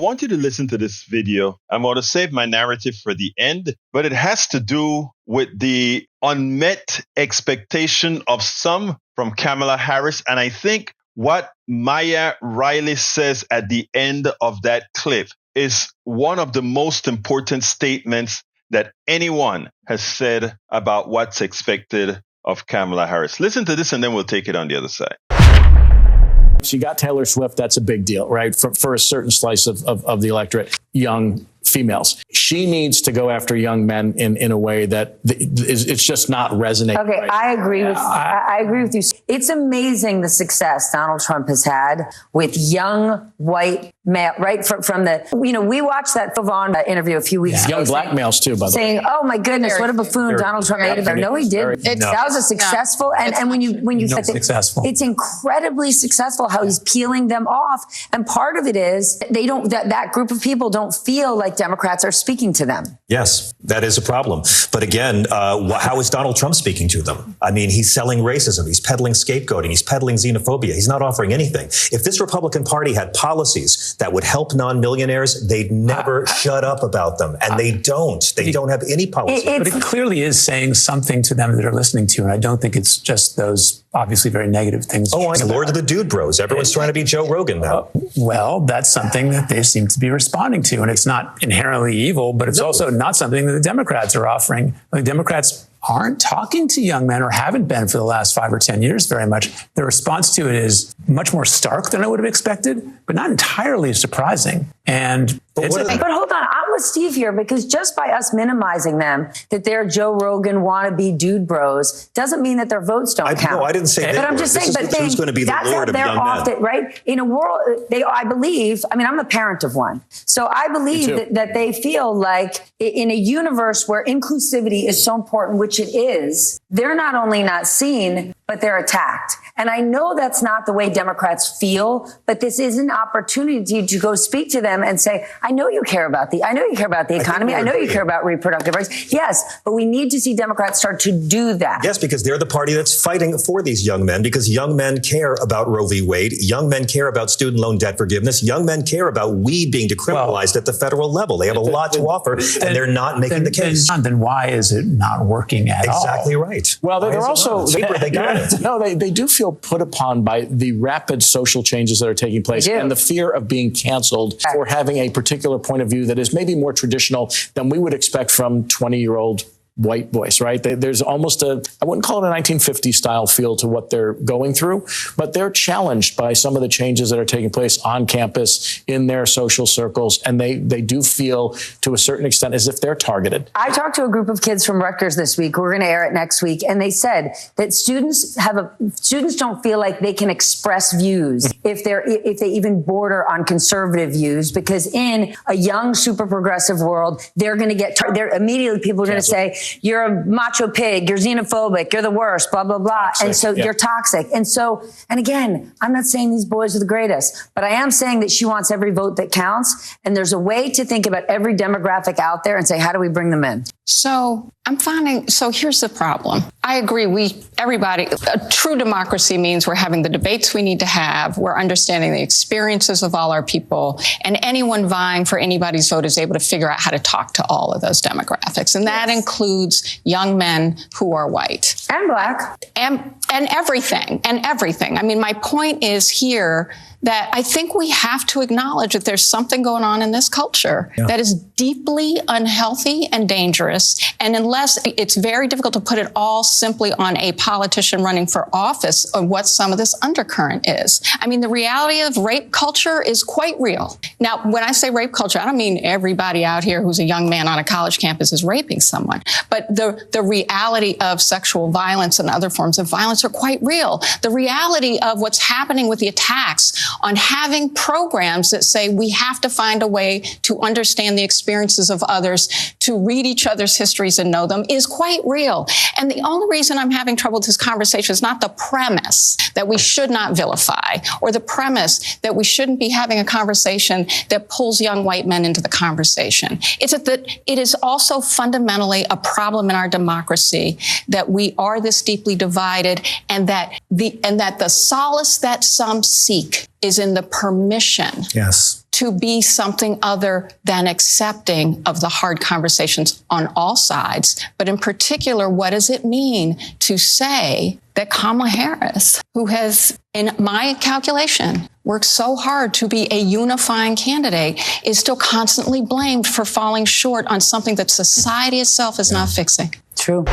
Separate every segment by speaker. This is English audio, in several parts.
Speaker 1: want you to listen to this video. I'm going to save my narrative for the end, but it has to do with the unmet expectation of some from Kamala Harris. And I think what Maya Riley says at the end of that clip is one of the most important statements that anyone has said about what's expected of Kamala Harris. Listen to this, and then we'll take it on the other side.
Speaker 2: So you got Taylor Swift. That's a big deal, right? For a certain slice of the electorate, young females. She needs to go after young men in a way that it's just not resonating.
Speaker 3: Okay,
Speaker 2: right.
Speaker 3: I agree with you. It's amazing the success Donald Trump has had with young white male, right? From the, we watched that Vaughn interview a few weeks ago.
Speaker 2: Young black males too, by the way.
Speaker 3: Saying, oh my goodness, what a buffoon Donald Trump made of him. No, he did. That was a successful, and when you said successful, it's incredibly successful how he's peeling them off. And part of it is they don't, that group of people don't feel like Democrats are speaking to them.
Speaker 4: Yes, that is a problem. But again, how is Donald Trump speaking to them? I mean, he's selling racism. He's peddling scapegoating. He's peddling xenophobia. He's not offering anything. If this Republican Party had policies that would help non-millionaires, they'd never shut up about them. And they don't. They don't have any policy.
Speaker 5: But it clearly is saying something to them that are listening to. And I don't think it's just those obviously very negative things.
Speaker 4: Oh, I'm Lord of the Dude Bros. Everyone's trying to be Joe Rogan now.
Speaker 5: Well, that's something that they seem to be responding to. And it's not inherently evil, but it's also not something that the Democrats are offering. The Democrats aren't talking to young men or haven't been for the last 5 or 10 years very much. The response to it is much more stark than I would have expected, but not entirely surprising. And
Speaker 3: but hold on, I'm with Steve here because just by us minimizing them, that they're Joe Rogan wannabe dude bros, doesn't mean that their votes don't count.
Speaker 4: No, I didn't say that.
Speaker 3: But I'm just saying, who's going to be the Lord of young men, right? In a world, I believe. I mean, I'm a parent of one, so I believe that they feel like in a universe where inclusivity is so important, which it is, they're not only not seen, but they're attacked. And I know that's not the way Democrats feel, but this is an opportunity to go speak to them and say, I know you care about the economy. I know you care about reproductive rights. Yes, but we need to see Democrats start to do that.
Speaker 4: Yes, because they're the party that's fighting for these young men, because young men care about Roe v. Wade. Young men care about student loan debt forgiveness. Young men care about weed being decriminalized at the federal level. They have a lot to offer, and they're not making the case.
Speaker 5: Then why is it not working at all?
Speaker 4: Exactly right.
Speaker 2: Well, they're also,
Speaker 4: they got it.
Speaker 2: No, they do feel put upon by the rapid social changes that are taking place and the fear of being canceled for having a particular point of view that is maybe more traditional than we would expect from 20-year-old white boys, right? There's almost I wouldn't call it a 1950s style feel to what they're going through, but they're challenged by some of the changes that are taking place on campus in their social circles. And they do feel to a certain extent as if they're targeted.
Speaker 3: I talked to a group of kids from Rutgers this week. We're going to air it next week. And they said that students don't feel like they can express views if they even border on conservative views, because in a young, super progressive world, they're going to get, immediately people are going to say, you're a macho pig, you're xenophobic, you're the worst, blah, blah, blah. Toxic, and so you're toxic. And again, I'm not saying these boys are the greatest, but I am saying that she wants every vote that counts. And there's a way to think about every demographic out there and say, how do we bring them in?
Speaker 6: So here's the problem. I agree. A true democracy means we're having the debates we need to have. We're understanding the experiences of all our people, and anyone vying for anybody's vote is able to figure out how to talk to all of those demographics. And that includes young men who are white.
Speaker 3: And black.
Speaker 6: And everything. I mean, my point is here that I think we have to acknowledge that there's something going on in this culture that is deeply unhealthy and dangerous. And unless it's very difficult to put it all simply on a politician running for office of what some of this undercurrent is. I mean, the reality of rape culture is quite real. Now, when I say rape culture, I don't mean everybody out here who's a young man on a college campus is raping someone, but the reality of sexual violence and other forms of violence are quite real. The reality of what's happening with the attacks on having programs that say we have to find a way to understand the experiences of others, to read each other's histories and know them is quite real. And the only reason I'm having trouble with this conversation is not the premise that we should not vilify or the premise that we shouldn't be having a conversation that pulls young white men into the conversation. It's that it is also fundamentally a problem in our democracy that we are this deeply divided, and that the solace that some seek is in the permission.
Speaker 4: Yes.
Speaker 6: To be something other than accepting of the hard conversations on all sides. But in particular, what does it mean to say that Kamala Harris, who has, in my calculation, worked so hard to be a unifying candidate, is still constantly blamed for falling short on something that society itself is not fixing?
Speaker 3: True.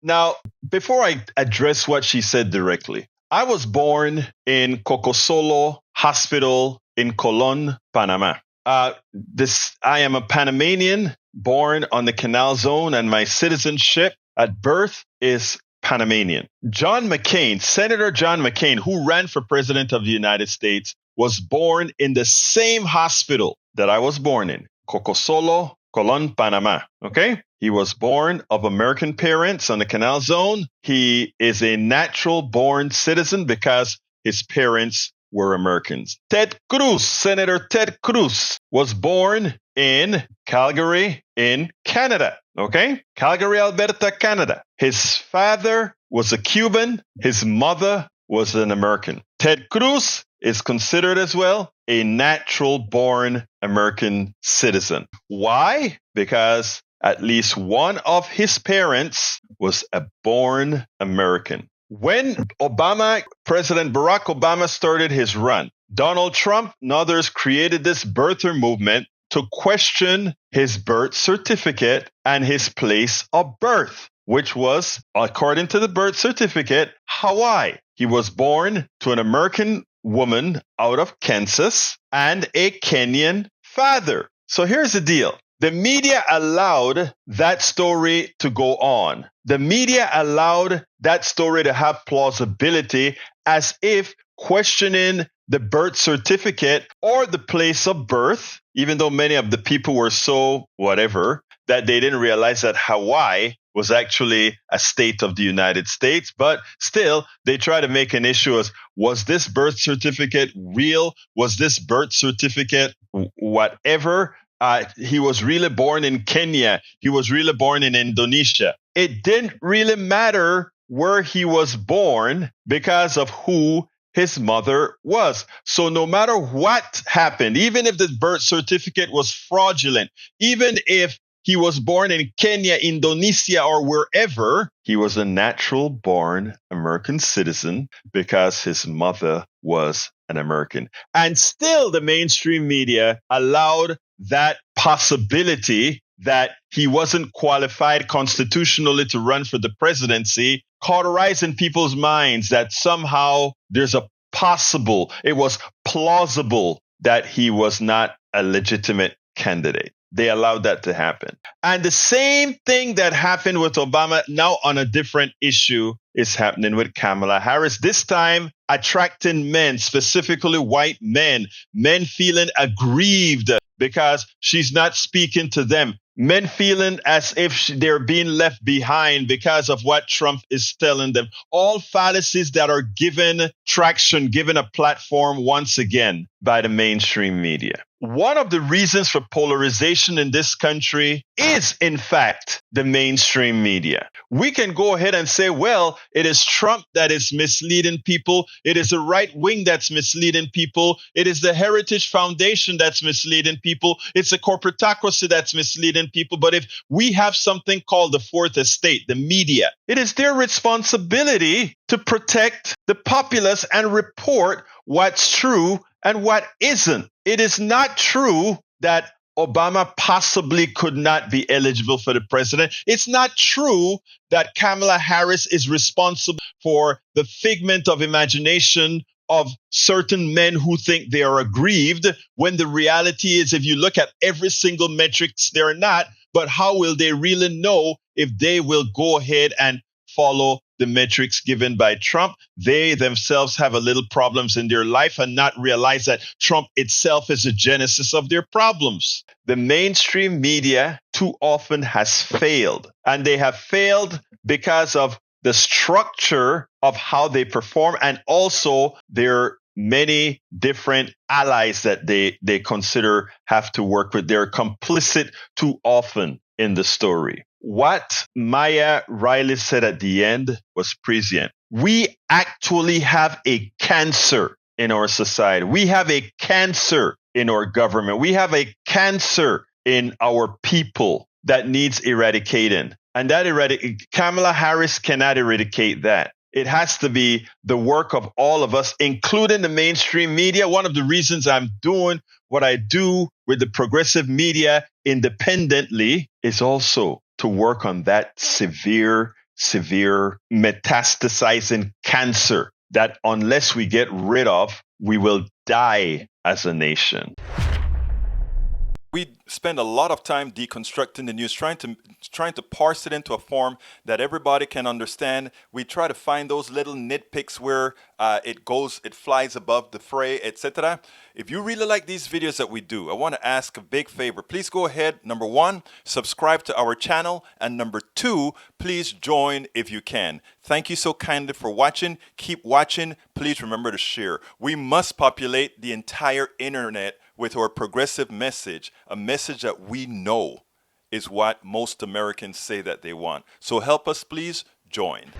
Speaker 1: Now, before I address what she said directly, I was born in Cocosolo Hospital in Colón, Panama. I am a Panamanian born on the Canal Zone, and my citizenship at birth is Panamanian. John McCain, Senator John McCain, who ran for president of the United States, was born in the same hospital that I was born in, Cocosolo, Colón, Panama. Okay? He was born of American parents on the Canal Zone. He is a natural born citizen because his parents were Americans. Ted Cruz, Senator Ted Cruz, was born in Calgary in Canada. Okay? Calgary, Alberta, Canada. His father was a Cuban. His mother was an American. Ted Cruz is considered as well a natural born American citizen. Why? Because at least one of his parents was a born American. When President Barack Obama started his run, Donald Trump and others created this birther movement to question his birth certificate and his place of birth, which was, according to the birth certificate, Hawaii. He was born to an American woman out of Kansas and a Kenyan father. So here's the deal. The media allowed that story to go on. The media allowed that story to have plausibility, as if questioning the birth certificate or the place of birth, even though many of the people were so whatever that they didn't realize that Hawaii was actually a state of the United States. But still, they try to make an issue as, was this birth certificate real? Was this birth certificate whatever? He was really born in Kenya. He was really born in Indonesia. It didn't really matter where he was born because of who his mother was. So no matter what happened, even if the birth certificate was fraudulent, even if he was born in Kenya, Indonesia, or wherever, he was a natural born American citizen because his mother was an American. And still the mainstream media allowed that possibility that he wasn't qualified constitutionally to run for the presidency, cauterize in people's minds that somehow there's a possible, it was plausible that he was not a legitimate candidate. They allowed that to happen. And the same thing that happened with Obama, now on a different issue, is happening with Kamala Harris. This time, attracting men, specifically white men feeling aggrieved because she's not speaking to them. Men feeling as if they're being left behind because of what Trump is telling them. All fallacies that are given traction, given a platform once again by the mainstream media. One of the reasons for polarization in this country is, in fact, the mainstream media. We can go ahead and say, well, it is Trump that is misleading people. It is the right wing that's misleading people. It is the Heritage Foundation that's misleading people. It's the corporatocracy that's misleading people. But if we have something called the fourth estate, the media, it is their responsibility to protect the populace and report what's true and what isn't. It is not true that Obama possibly could not be eligible for the president. It's not true that Kamala Harris is responsible for the figment of imagination of certain men who think they are aggrieved, when the reality is, if you look at every single metric, they're not. But how will they really know if they will go ahead and follow the metrics given by Trump? They themselves have a little problems in their life and not realize that Trump itself is the genesis of their problems. The mainstream media too often has failed, and they have failed because of the structure of how they perform, and also their many different allies that they consider have to work with. They're complicit too often in the story. What Maya Riley said at the end was prescient. we actually have a cancer in our society. We have a cancer in our government. We have a cancer in our people that needs eradicating. And that Kamala Harris cannot eradicate that. It has to be the work of all of us, including the mainstream media. One of the reasons I'm doing what I do with the progressive media independently is also to work on that severe metastasizing cancer that unless we get rid of, we will die as a nation.
Speaker 7: We spend a lot of time deconstructing the news, trying to parse it into a form that everybody can understand. We try to find those little nitpicks where it flies above the fray, etc. If you really like these videos that we do, I want to ask a big favor. Please go ahead. Number 1, subscribe to our channel. And number 2, please join if you can. Thank you so kindly for watching. Keep watching. Please remember to share. We must populate the entire internet with our progressive message, a message that we know is what most Americans say that they want. So help us, please join.